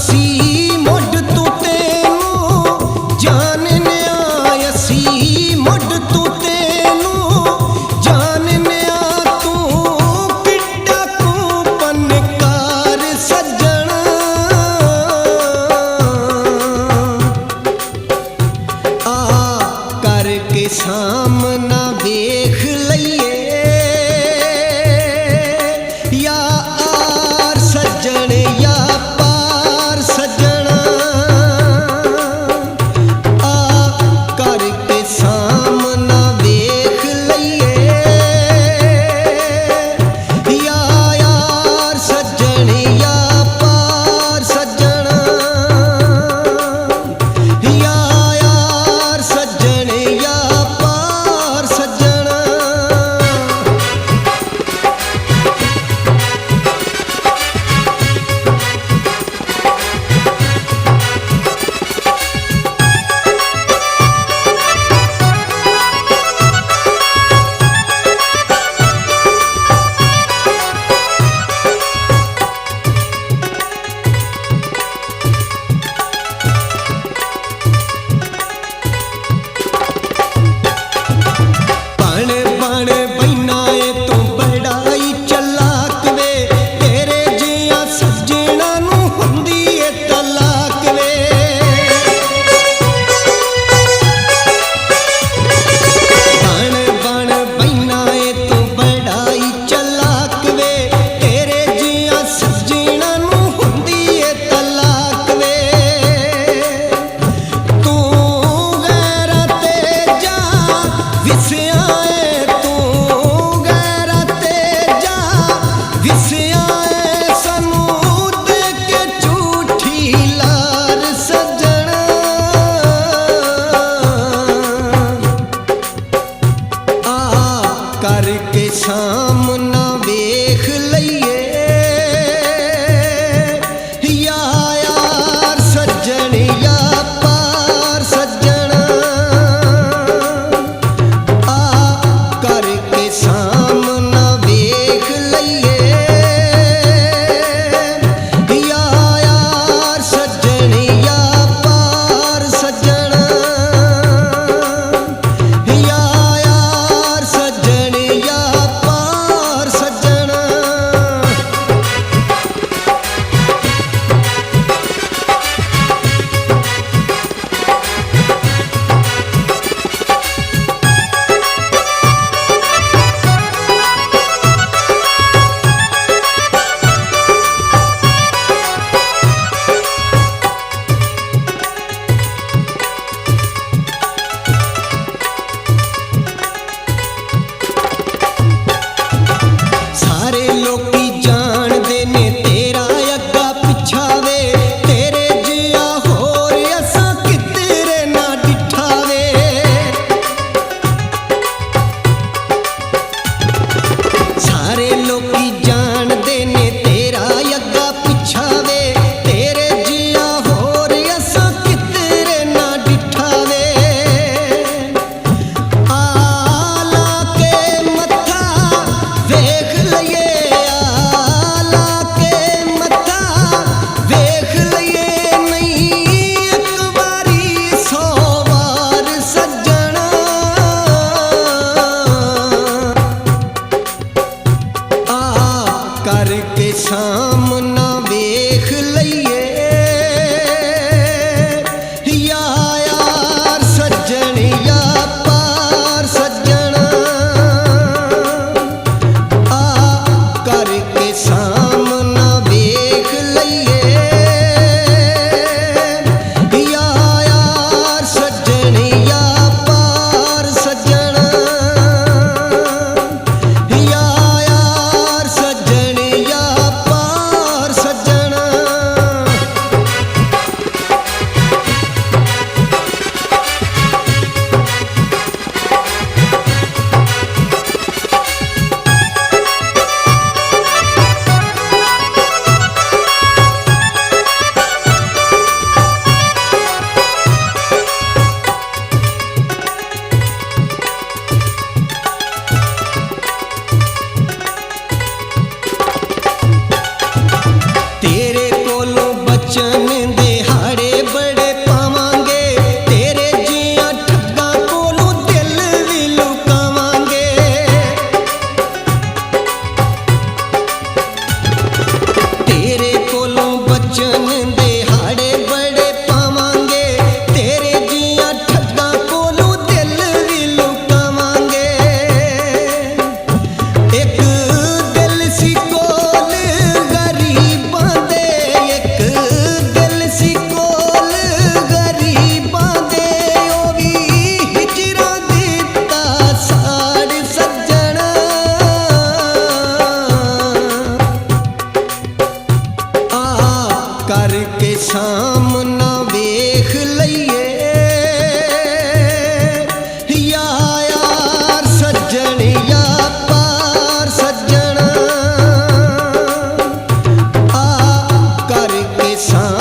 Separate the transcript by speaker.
Speaker 1: असी मुड तू तेनू जानने असी मुड तू तेनू जानने तू किड्डा कूपनकार सज्जण आ करके सामना देख लइए करके सामना देख लइए या यार सज्जन या पार सज्जन आ करके सामना देख लइए या यार सज्जन या पार सज्जन या यार सज्जन या पार सज्जन। सारे लोकी जानदे ने तेरा अग्गा पिछा वे तेरे जिया होर असां किधरे ना डिठा वे सारे लोकी जानदे ने तेरा अग्गा पिछा वे तेरे जिया होर असां किधरे ना डिठा वे आला के मथा वेख लइए आला के मथा वेख लइए नहीं एक बारी 100 बार सज्जन आ करके सामना वेख लइए या यार सज्जन या पार सज्जन आ करके सामना देख लइए या यार सज्जन या पार सज्जन या यार सज्जन या पार सज्जन। तेरे कोलों बचन करके सामना वेख लईए या यार सज्जन या पार सज्जन आ करके सामना